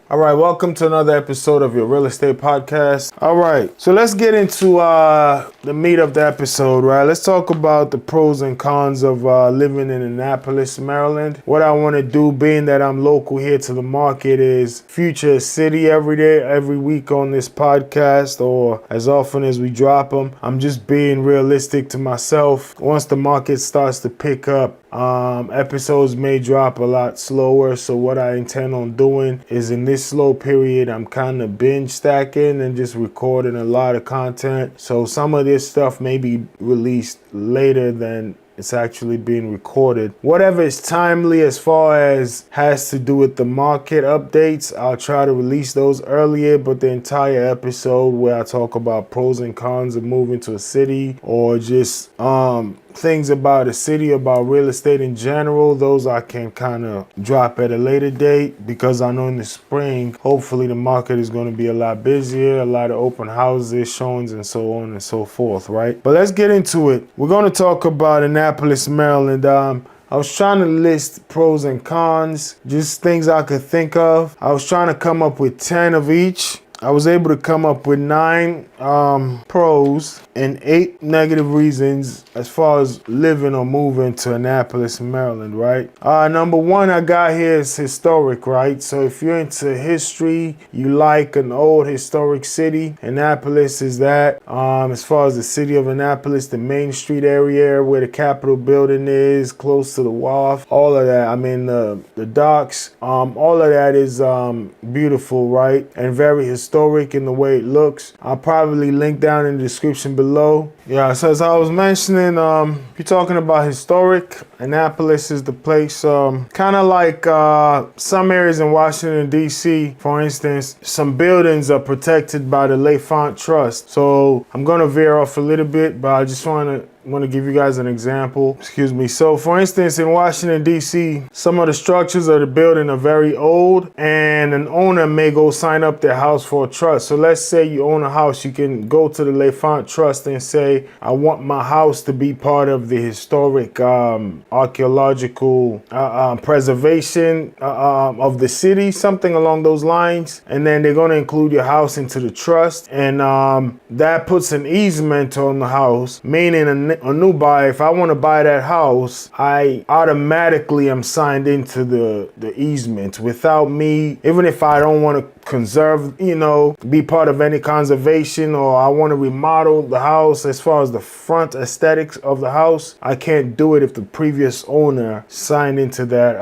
All right, welcome to another episode of your real estate podcast. All right, so let's get into the meat of the episode, right? Let's talk about the pros and cons of living in Annapolis, Maryland. What I want to do, being that I'm local here to the market, is feature a city every day, every week on this podcast, or as often as we drop them. I'm just being realistic to myself. Once the market starts to pick up, episodes may drop a lot slower. So what I intend on doing is, in this slow period, I'm kind of binge stacking and just recording a lot of content. So some of this stuff may be released later than it's actually being recorded. Whatever is timely as far as has to do with the market updates, I'll try to release those earlier, but the entire episode where I talk about pros and cons of moving to a city, or just things about a city, about real estate in general, those I can kind of drop at a later date, because I know in the spring, hopefully the market is going to be a lot busier, a lot of open houses, showings, and so on and so forth, right? But let's get into it. We're going to talk about Annapolis, Maryland. I was trying to list pros and cons, just things I could think of. I was trying to come up with 10 of each. I was able to come up with 9 pros and 8 negative reasons as far as living or moving to Annapolis, Maryland, right? Number 1 I got here is historic, right? So if you're into history, you like an old historic city, Annapolis is that. As far as the city of Annapolis, the Main Street area where the Capitol building is, close to the Waldorf, all of that. I mean, the docks, all of that is beautiful, right? And very historic in the way it looks. I'll probably link down in the description below. Yeah, so as I was mentioning, if you're talking about historic, Annapolis is the place. Kind of like some areas in Washington, D.C., for instance, some buildings are protected by the Lakefront Trust. So I'm going to veer off a little bit, but I just want to give you guys an example. Excuse me. So for instance, in Washington, D.C., some of the structures of the building are very old, and an owner may go sign up their house for a trust. So let's say you own a house, you can go to the Lakefront Trust and say, I want my house to be part of the historic archaeological preservation of the city, something along those lines. And then they're going to include your house into the trust. And that puts an easement on the house, meaning a new buyer, if I want to buy that house, I automatically am signed into the easement without me, even if I don't want to conserve, be part of any conservation, or I want to remodel the house as far as the front aesthetics of the house, I can't do it if the previous owner signed into that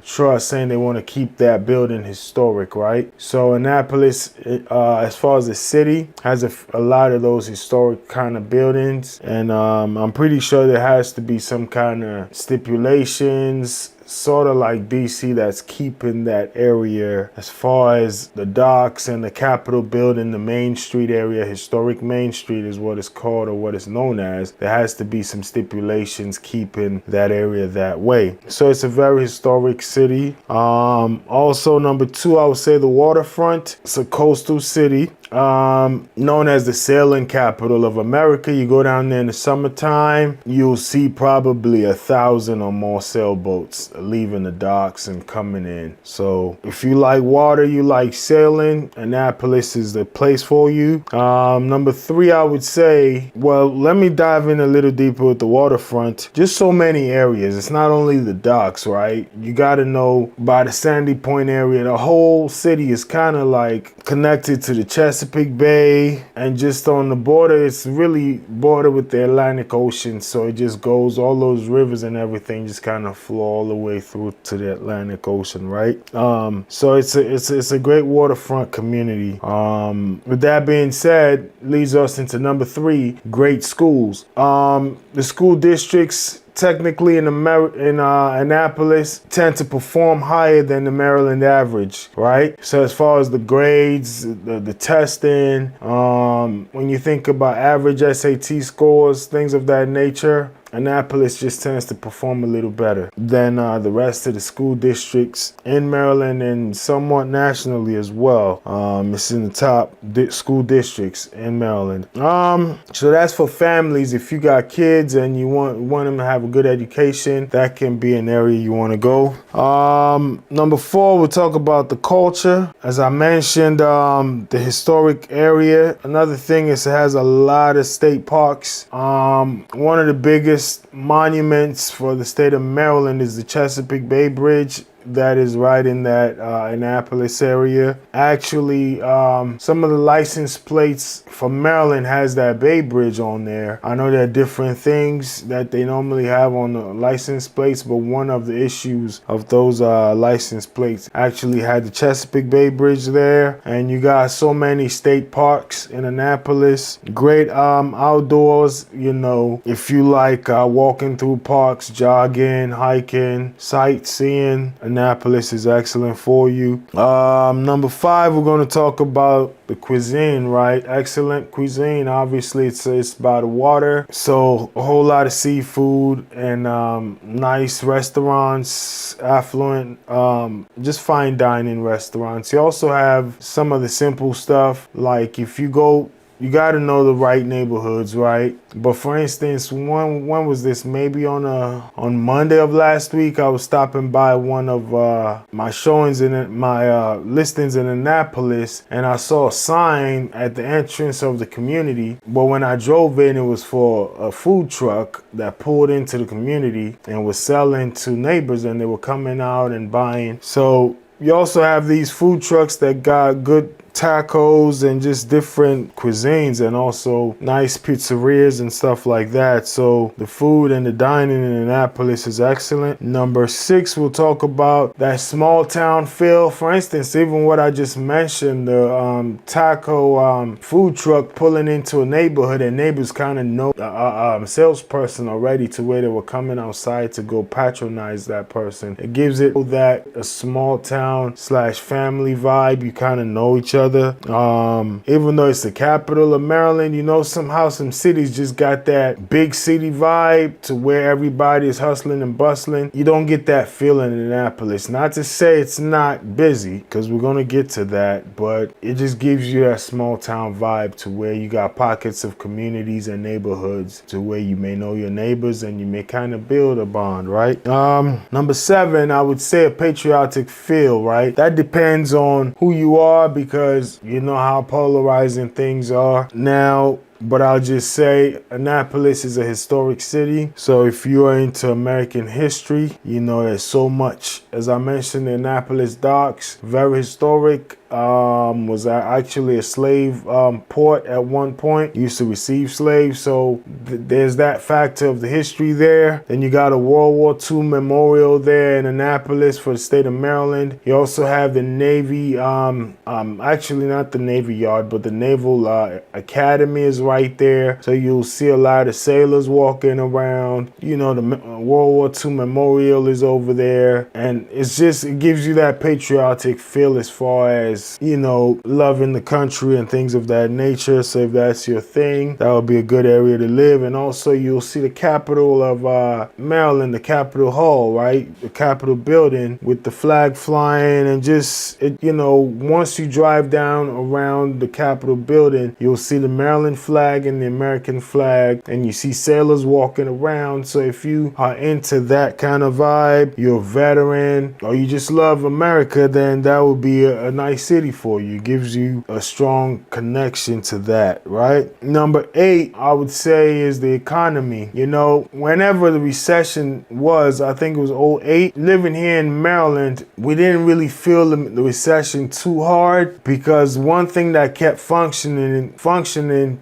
trust saying they want to keep that building historic, right? So Annapolis, as far as the city, has a lot of those historic kind of buildings, and I'm pretty sure there has to be some kind of stipulations, sort of like DC, that's keeping that area as far as the docks and the Capitol building, the Main Street area. Historic Main Street is what it's called, or what it's known as. There has to be some stipulations keeping that area that way. So it's a very historic city. Also, number 2, I would say the waterfront. It's a coastal city, known as the sailing capital of America. You go down there in the summertime, you'll see probably 1,000 or more sailboats leaving the docks and coming in. So if you like water, you like sailing, Annapolis is the place for you. Number 3, I would say, well, let me dive in a little deeper with the waterfront. Just so many areas. It's not only the docks, right? You got to know by the Sandy Point area, the whole city is kind of like connected to the Chesapeake Bay, and just on the border, it's really border with the Atlantic Ocean. So it just goes, all those rivers and everything just kind of flow all the way through to the Atlantic Ocean, right? So it's a great waterfront community. With that being said, leads us into number 3, great schools. The school districts technically in Annapolis tend to perform higher than the Maryland average, right? So as far as the grades, the testing, when you think about average SAT scores, things of that nature, Annapolis just tends to perform a little better than the rest of the school districts in Maryland and somewhat nationally as well. It's in the top school districts in Maryland. So that's for families. If you got kids and you want them to have a good education, that can be an area you want to go. Number 4, we'll talk about the culture. As I mentioned, the historic area. Another thing is it has a lot of state parks. One of the biggest monuments for the state of Maryland is the Chesapeake Bay Bridge. That is right in that Annapolis area. Actually, some of the license plates for Maryland has that Bay Bridge on there. I know there are different things that they normally have on the license plates, but one of the issues of those license plates actually had the Chesapeake Bay Bridge there. And you got so many state parks in Annapolis. Great outdoors, you know, if you like walking through parks, jogging, hiking, sightseeing, Annapolis is excellent for you. Number 5, we're going to talk about the cuisine, right? Excellent cuisine. Obviously, it's by the water, so a whole lot of seafood and nice restaurants, affluent, just fine dining restaurants. You also have some of the simple stuff, like if you go, you got to know the right neighborhoods, right? But for instance, when was this? Maybe on Monday of last week, I was stopping by one of my showings my listings in Annapolis, and I saw a sign at the entrance of the community. But when I drove in, it was for a food truck that pulled into the community and was selling to neighbors, and they were coming out and buying. So you also have these food trucks that got good tacos and just different cuisines, and also nice pizzerias and stuff like that. So the food and the dining in Annapolis is excellent. Number 6, we'll talk about that small town feel. For instance, even what I just mentioned, the taco food truck pulling into a neighborhood, and neighbors kind of know a salesperson already, to where they were coming outside to go patronize that person. It gives it that a small town / family vibe. You kind of know each other. Even though it's the capital of Maryland, you know, somehow some cities just got that big city vibe to where everybody is hustling and bustling. You don't get that feeling in Annapolis. Not to say it's not busy, because we're going to get to that, but it just gives you that small town vibe to where you got pockets of communities and neighborhoods to where you may know your neighbors and you may kind of build a bond, right? Number 7, I would say a patriotic feel, right? That depends on who you are, because you know how polarizing things are now. But I'll just say Annapolis is a historic city. So if you are into American history, you know there's so much. As I mentioned, the Annapolis docks, very historic. Was actually a slave port at one point. Used to receive slaves. So there's that factor of the history there. Then you got a World War II memorial there in Annapolis for the state of Maryland. You also have the Navy, actually not the Navy Yard, but the Naval Academy is right there. So you'll see a lot of sailors walking around. You know, the World War II memorial is over there. And it gives you that patriotic feel as far as, you know, loving the country and things of that nature. So if that's your thing, that would be a good area to live. And also you'll see the capital of Maryland, the Capitol Hall, right? The Capitol building with the flag flying, and just, you know, once you drive down around the Capitol building, you'll see the Maryland flag and the American flag, and you see sailors walking around. So if you are into that kind of vibe, you're a veteran, or you just love America, then that would be a nice city for you. It gives you a strong connection to that, right? Number 8, I would say, is the economy. You know, whenever the recession was, I think it was 2008, living here in Maryland, we didn't really feel the recession too hard, because one thing that kept functioning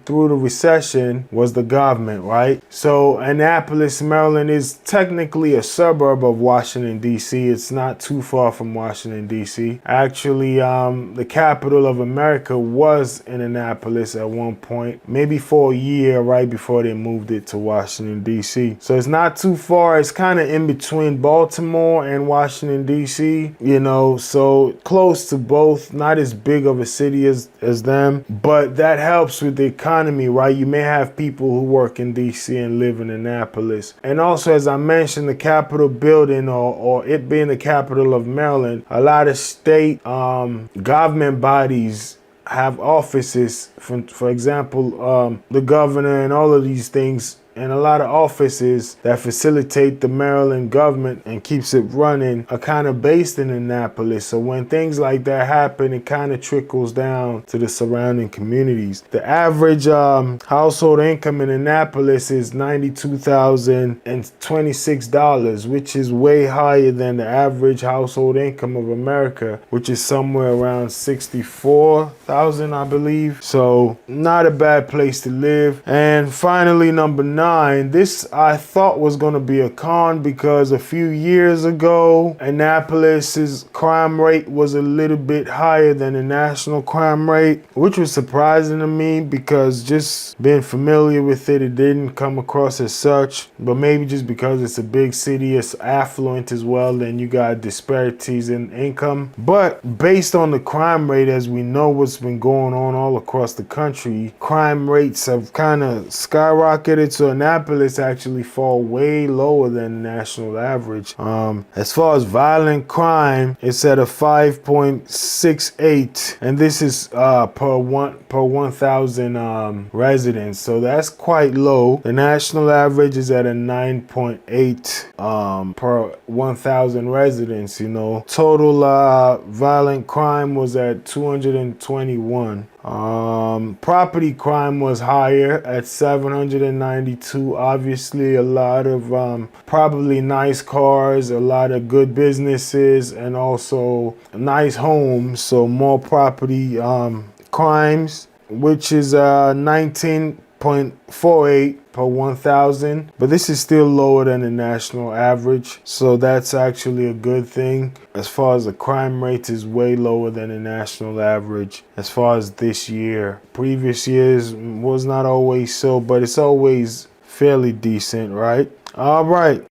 through the recession was the government, right? So Annapolis, Maryland is technically a suburb of Washington, D.C. It's not too far from Washington, D.C. Actually, the capital of America was in Annapolis at one point, maybe for a year, right before they moved it to Washington, D.C. So it's not too far. It's kind of in between Baltimore and Washington, D.C., you know, so close to both. Not as big of a city as them, but that helps with the economy economy, right? You may have people who work in DC and live in Annapolis. And also, as I mentioned, the Capitol building, or it being the capital of Maryland, a lot of state government bodies have offices, for example, the governor and all of these things, and a lot of offices that facilitate the Maryland government and keeps it running are kind of based in Annapolis. So when things like that happen, it kind of trickles down to the surrounding communities. The average household income in Annapolis is $92,026, which is way higher than the average household income of America, which is somewhere around 64,000, I believe. So not a bad place to live. And finally, number 9. This I thought was going to be a con, because a few years ago, Annapolis's crime rate was a little bit higher than the national crime rate, which was surprising to me, because just being familiar with it, it didn't come across as such. But maybe just because it's a big city, it's affluent as well, then you got disparities in income. But based on the crime rate, as we know what's been going on all across the country, crime rates have kind of skyrocketed. So Annapolis actually fall way lower than the national average. As far as violent crime, it's at a 5.68, and this is per 1,000 residents. So that's quite low. The national average is at a 9.8 per 1,000 residents. You know, total violent crime was at 221. Property crime was higher at 792. Obviously, a lot of probably nice cars, a lot of good businesses, and also nice homes. So more property crimes, which is 19.48 per 1,000, but this is still lower than the national average, so that's actually a good thing. As far as the crime rate is way lower than the national average as far as this year. Previous years was not always so, but it's always fairly decent, right? All right.